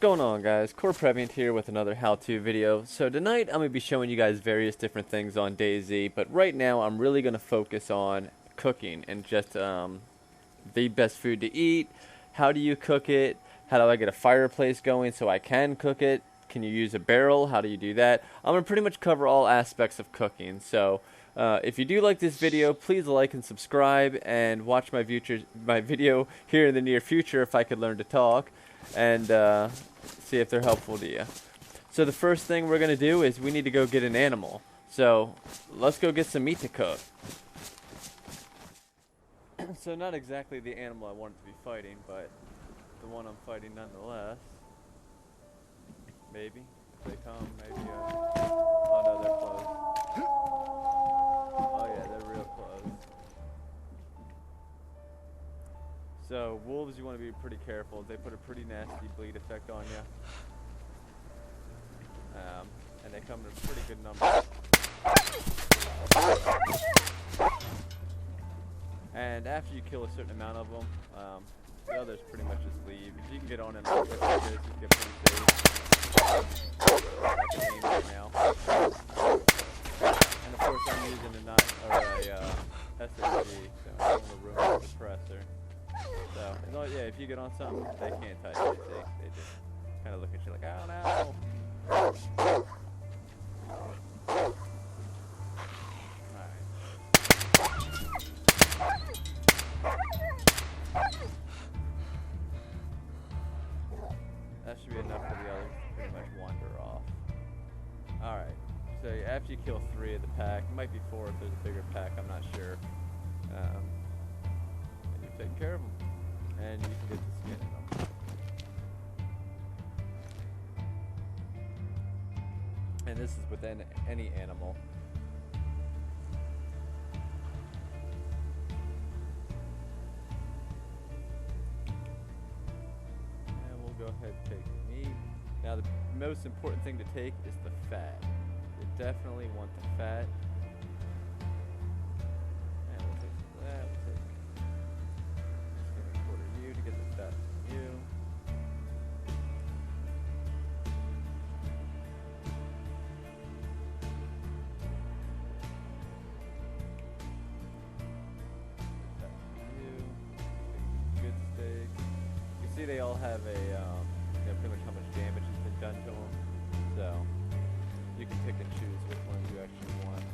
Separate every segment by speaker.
Speaker 1: going on, guys? Core Previant here with another how-to video. So tonight I'm going to be showing you guys various different things on DayZ, but right now I'm really going to focus on cooking and just the best food to eat. How do you cook it? How do I get a fireplace going so I can cook it? Can you use a barrel? How do you do that? I'm going to pretty much cover all aspects of cooking. So if you do like this video, please like and subscribe and watch my video here in the near future if I could learn to talk, and see if they're helpful to you. So the first thing we're going to do is we need to go get an animal. So let's go get some meat to cook. So not exactly the animal I wanted to be fighting, but the one I'm fighting nonetheless. Maybe. If they come, maybe. Oh no, they're close. Oh yeah, they're real close. So wolves, you want to be pretty careful. They put a pretty nasty bleed effect on you. And they come in pretty good numbers. And after you kill a certain amount of them, the others pretty much just leave. If you can get on and like this, you can get pretty safe. I can aim right now. And of course I'm using a SMG, so I don't want to ruin the suppressor. So, yeah, if you get on something, they can't touch it. They just kind of look at you like, oh no. That should be enough for the others to pretty much wander off. Alright, so after you kill 3 of the pack, it might be 4 if there's a bigger pack, I'm not sure. And you're taking care of them. And you can get the skin in them. And this is within any animal. Go ahead and take the meat. Now the most important thing to take is the fat. You definitely want the fat. And we'll take some of that. We'll take just 1/4 you to get the fat from you. That from you. Good steak. You see they all have a pretty much how much damage has been done to them, so you can pick and choose which ones you actually want.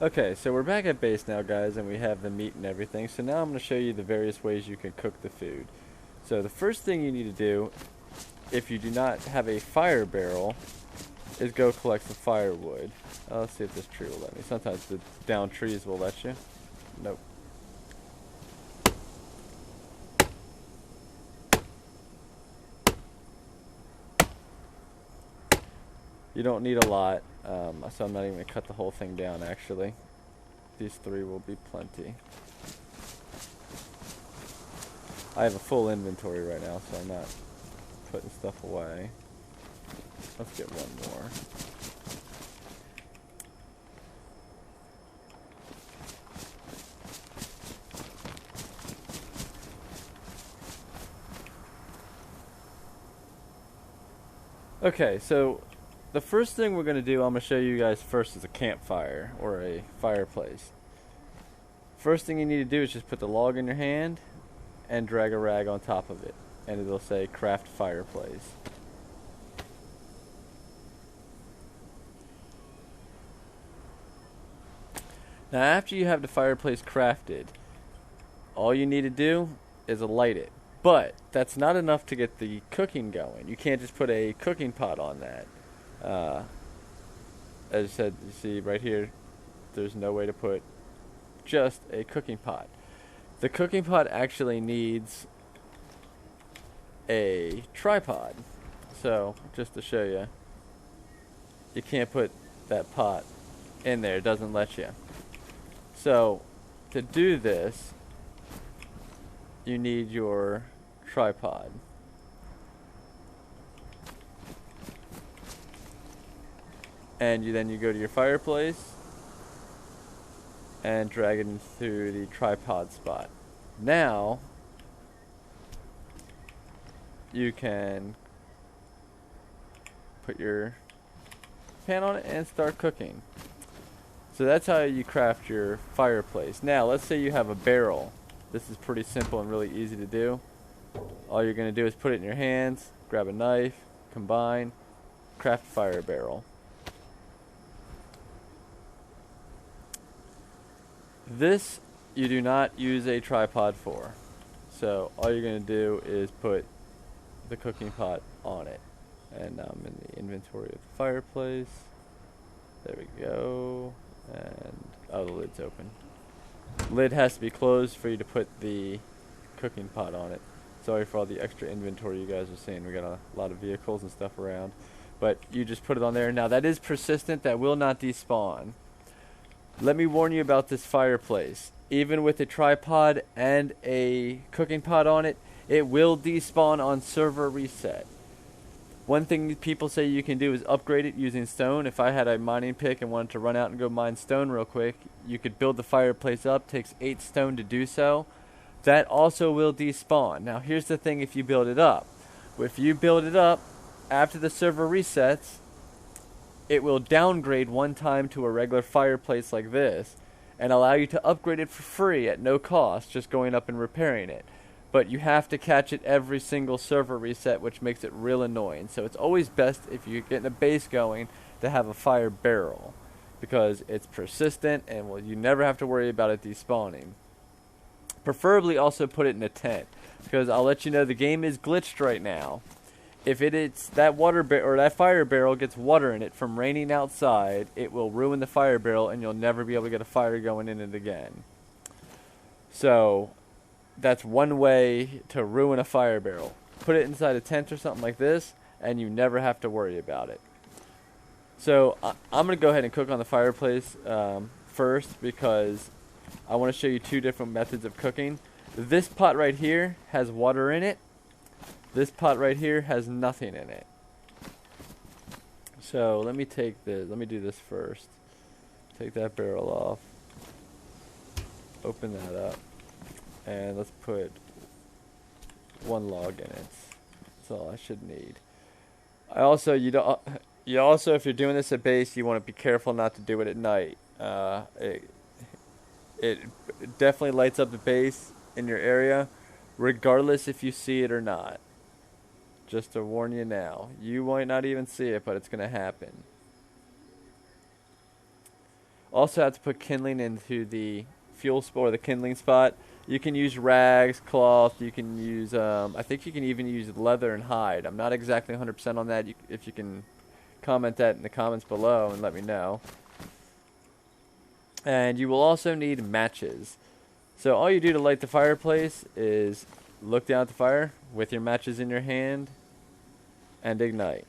Speaker 1: Okay, so we're back at base now, guys, and we have the meat and everything. So now I'm going to show you the various ways you can cook the food. So the first thing you need to do, if you do not have a fire barrel, is go collect some firewood. Let's see if this tree will let me. Sometimes the down trees will let you. Nope. You don't need a lot, so I'm not even going to cut the whole thing down, actually. These 3 will be plenty. I have a full inventory right now, so I'm not putting stuff away. Let's get one more. Okay, so the first thing we're going to do, I'm going to show you guys first, is a campfire or a fireplace. First thing you need to do is just put the log in your hand and drag a rag on top of it, and it'll say craft fireplace. Now after you have the fireplace crafted, all you need to do is light it. But that's not enough to get the cooking going. You can't just put a cooking pot on that. As I said, you see right here, there's no way to put just a cooking pot. The cooking pot actually needs a tripod. So, just to show you, you can't put that pot in there. It doesn't let you. So, to do this, you need your tripod. And then you go to your fireplace, and drag it into the tripod spot. Now you can put your pan on it and start cooking. So that's how you craft your fireplace. Now let's say you have a barrel. This is pretty simple and really easy to do. All you're going to do is put it in your hands, grab a knife, combine, craft fire barrel. This you do not use a tripod for. So all you're going to do is put the cooking pot on it. And I'm in the inventory of the fireplace. There we go. And oh, the lid's open. Lid has to be closed for you to put the cooking pot on it. Sorry for all the extra inventory you guys are seeing. We got a lot of vehicles and stuff around. But you just put it on there. Now that is persistent. That will not despawn. Let me warn you about this fireplace. Even with a tripod and a cooking pot on it, it will despawn on server reset. One thing people say you can do is upgrade it using stone. If I had a mining pick and wanted to run out and go mine stone real quick, you could build the fireplace up. Takes 8 stone to do so. That also will despawn. Now here's the thing, if you build it up. If you build it up after the server resets, it will downgrade one time to a regular fireplace like this and allow you to upgrade it for free at no cost, just going up and repairing it. But you have to catch it every single server reset, which makes it real annoying. So it's always best, if you're getting a base going, to have a fire barrel, because it's persistent and you never have to worry about it despawning. Preferably also put it in a tent, because I'll let you know the game is glitched right now. If it's that that fire barrel gets water in it from raining outside, it will ruin the fire barrel and you'll never be able to get a fire going in it again. So that's one way to ruin a fire barrel. Put it inside a tent or something like this, and you never have to worry about it. So I'm going to go ahead and cook on the fireplace first, because I want to show you 2 different methods of cooking. This pot right here has water in it. This pot right here has nothing in it. So let me do this first. Take that barrel off. Open that up. And let's put 1 log in it. That's all I should need. You also, if you're doing this at base, you want to be careful not to do it at night. It definitely lights up the base in your area, regardless if you see it or not. Just to warn you now. You might not even see it, but it's going to happen. Also have to put kindling into the fuel spot, or the kindling spot. You can use rags, cloth, you can use, I think you can even use leather and hide. I'm not exactly 100% on that. If you can comment that in the comments below and let me know. And you will also need matches. So all you do to light the fireplace is look down at the fire with your matches in your hand and ignite.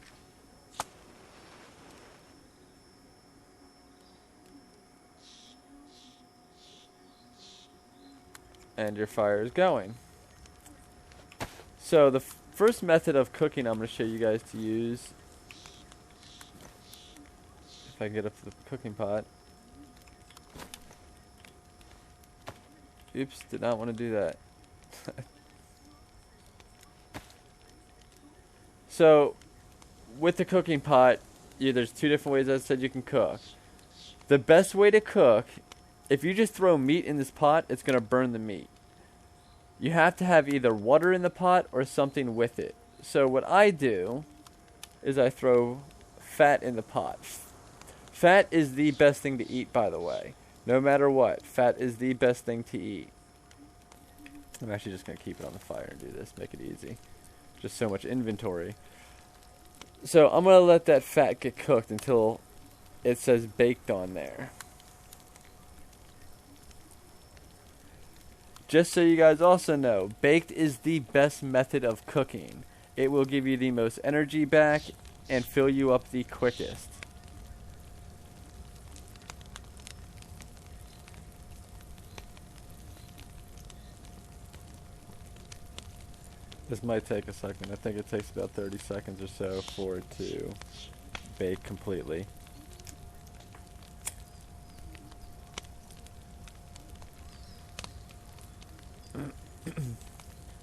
Speaker 1: And your fire is going. So the first method of cooking I'm going to show you guys to use, if I can get up to the cooking pot. Oops, did not want to do that. So with the cooking pot, there's 2 different ways I said you can cook. The best way to cook, if you just throw meat in this pot, it's going to burn the meat. You have to have either water in the pot or something with it. So what I do is I throw fat in the pot. Fat is the best thing to eat, by the way. No matter what, fat is the best thing to eat. I'm actually just going to keep it on the fire and do this, make it easy. Just so much inventory. So I'm going to let that fat get cooked until it says baked on there. Just so you guys also know, baked is the best method of cooking. It will give you the most energy back and fill you up the quickest. This might take a second. I think it takes about 30 seconds or so for it to bake completely.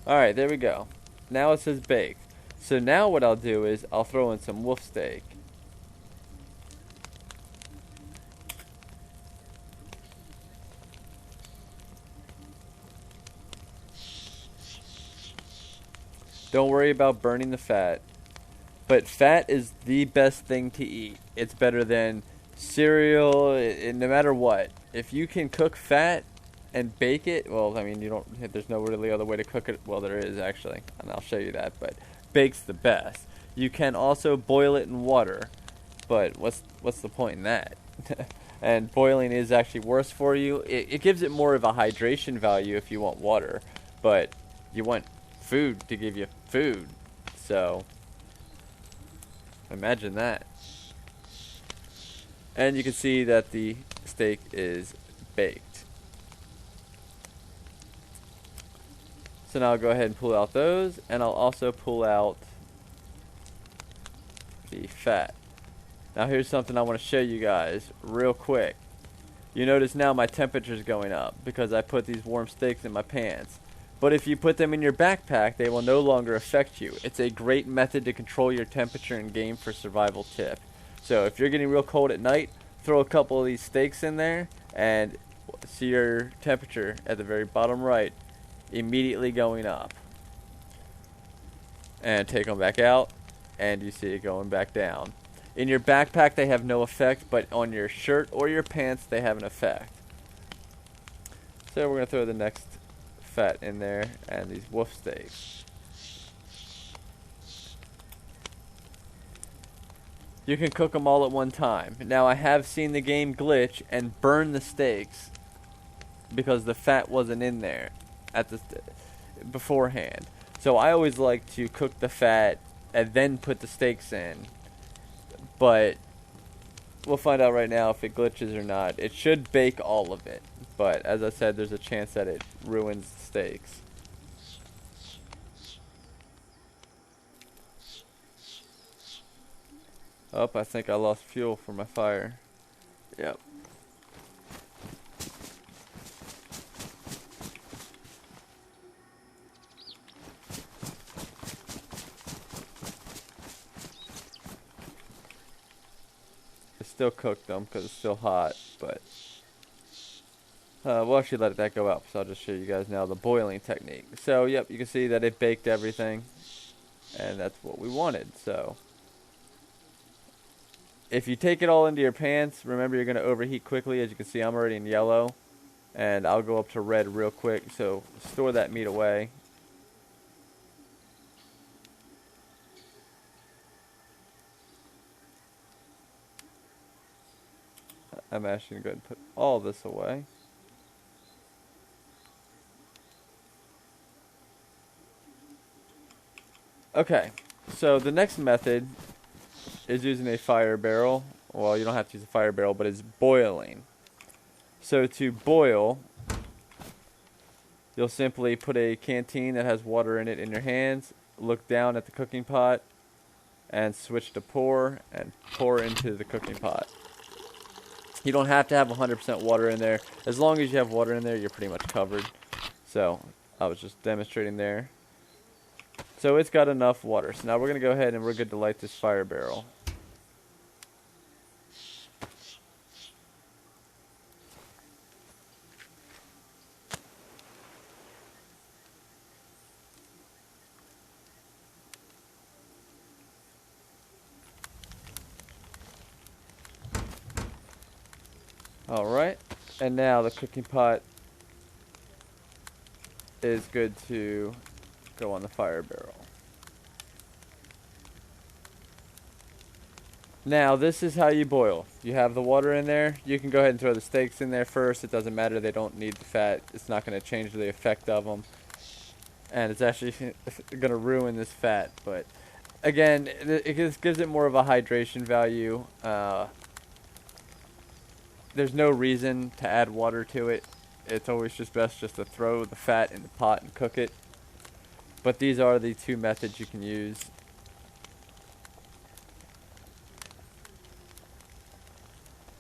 Speaker 1: Alright, there we go. Now it says baked. So now what I'll do is I'll throw in some wolf steak. Don't worry about burning the fat. But fat is the best thing to eat. It's better than cereal, no matter what. If you can cook fat and bake it, well, I mean, there's no really other way to cook it. Well, there is actually, and I'll show you that, but bake's the best. You can also boil it in water, but what's the point in that? And boiling is actually worse for you. It gives it more of a hydration value if you want water, but you want food to give you food, so imagine that. And you can see that the steak is baked. So now I'll go ahead and pull out those, and I'll also pull out the fat. Now here's something I want to show you guys real quick. You notice now my temperature is going up because I put these warm steaks in my pants. But if you put them in your backpack, they will no longer affect you. It's a great method to control your temperature in game for survival tip. So if you're getting real cold at night, throw a couple of these steaks in there and see your temperature at the very bottom right immediately going up. And take them back out and you see it going back down. In your backpack they have no effect, but on your shirt or your pants they have an effect. So we're going to throw the next fat in there and these wolf steaks. You can cook them all at one time. Now I have seen the game glitch and burn the steaks because the fat wasn't in there at the beforehand. So I always like to cook the fat and then put the steaks in. But we'll find out right now if it glitches or not. It should bake all of it, but as I said, there's a chance that it ruins the steaks. Oh, I think I lost fuel for my fire. Yep. Still cooked them because it's still hot, but we'll actually let that go out, so I'll just show you guys now the boiling technique. So yep, you can see that it baked everything, and that's what we wanted. So if you take it all into your pants, remember you're going to overheat quickly. As you can see, I'm already in yellow, and I'll go up to red real quick, so store that meat away. I'm actually going to go ahead and put all this away. Okay, so the next method is using a fire barrel. Well, you don't have to use a fire barrel, but it's boiling. So to boil, you'll simply put a canteen that has water in it in your hands, look down at the cooking pot, and switch to pour, and pour into the cooking pot. You don't have to have 100% water in there. As long as you have water in there, you're pretty much covered. So I was just demonstrating there. So it's got enough water. So now we're going to go ahead and we're good to light this fire barrel. Alright, and now the cooking pot is good to go on the fire barrel. Now this is how you boil. You have the water in there. You can go ahead and throw the steaks in there first. It doesn't matter, they don't need the fat. It's not going to change the effect of them. And it's actually going to ruin this fat. But again, it gives it more of a hydration value. There's no reason to add water to it. It's always just best just to throw the fat in the pot and cook it. But these are the two methods you can use.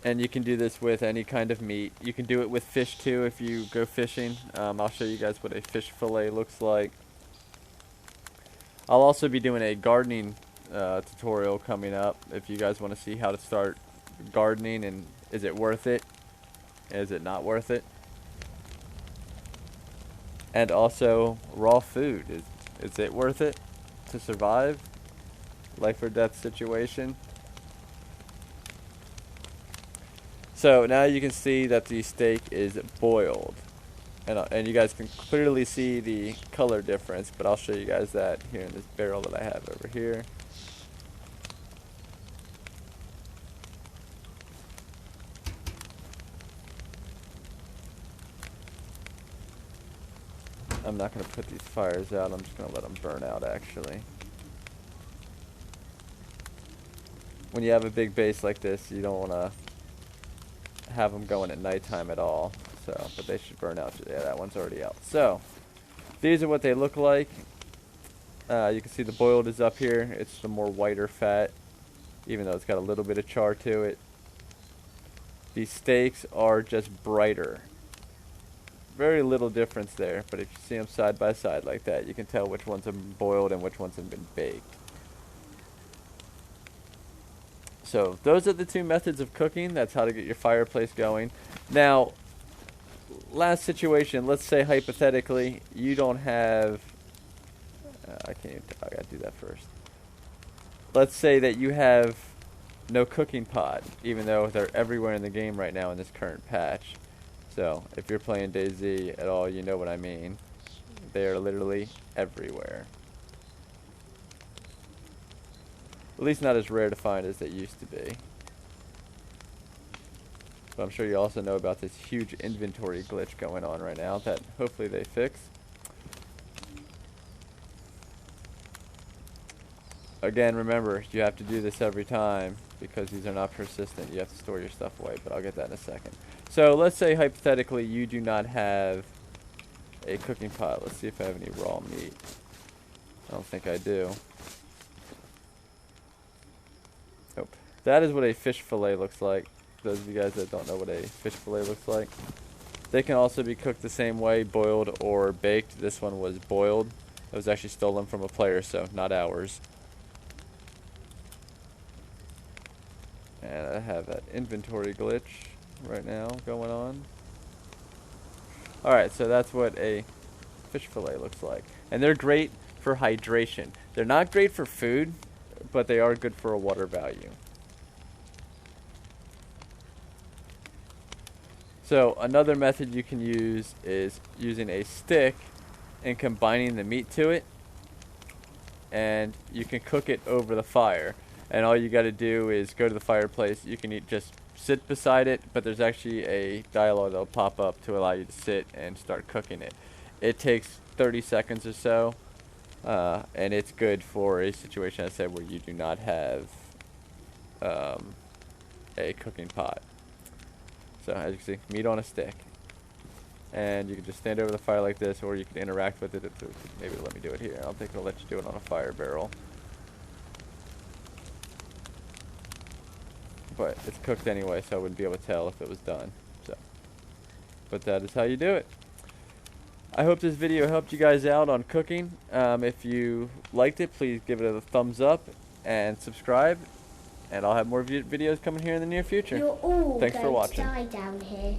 Speaker 1: And you can do this with any kind of meat. You can do it with fish too if you go fishing. I'll show you guys what a fish fillet looks like. I'll also be doing a gardening tutorial coming up if you guys want to see how to start gardening and is it worth it? Is it not worth it? And also raw food. Is it worth it to survive? Life or death situation. So now you can see that the steak is boiled. And you guys can clearly see the color difference, but I'll show you guys that here in this barrel that I have over here. I'm not going to put these fires out, I'm just going to let them burn out actually. When you have a big base like this, you don't want to have them going at nighttime at all. So, but they should burn out. Yeah, that one's already out. So, these are what they look like. You can see the boiled is up here. It's the more whiter fat, even though it's got a little bit of char to it. These steaks are just brighter. Very little difference there, but if you see them side by side like that, you can tell which ones have been boiled and which ones have been baked. So those are the two methods of cooking. That's how to get your fireplace going. Now, last situation, let's say hypothetically you don't have, I gotta do that first. Let's say that you have no cooking pot, even though they're everywhere in the game right now in this current patch. So if you're playing DayZ at all, you know what I mean. They are literally everywhere. At least not as rare to find as they used to be. But I'm sure you also know about this huge inventory glitch going on right now that hopefully they fix. Again, remember, you have to do this every time because these are not persistent. You have to store your stuff away, but I'll get that in a second. So let's say hypothetically you do not have a cooking pot. Let's see if I have any raw meat. I don't think I do. Nope. That is what a fish fillet looks like. Those of you guys that don't know what a fish fillet looks like. They can also be cooked the same way, boiled or baked. This one was boiled. It was actually stolen from a player, so not ours. And I have that inventory glitch right now going on. Alright, so that's what a fish fillet looks like. And they're great for hydration. They're not great for food, but they are good for a water value. So another method you can use is using a stick and combining the meat to it. And you can cook it over the fire. And all you got to do is go to the fireplace. You can just sit beside it, but there's actually a dialogue that'll pop up to allow you to sit and start cooking it. It takes 30 seconds or so, and it's good for a situation, I said, where you do not have a cooking pot. So as you can see, meat on a stick. And you can just stand over the fire like this, or you can interact with it. Maybe let me do it here. I don't think it'll let you do it on a fire barrel. But it's cooked anyway, so I wouldn't be able to tell if it was done. So, but that is how you do it. I hope this video helped you guys out on cooking. If you liked it, please give it a thumbs up and subscribe. And I'll have more videos coming here in the near future.
Speaker 2: You're all
Speaker 1: Thanks for
Speaker 2: going
Speaker 1: watching.
Speaker 2: to die down here.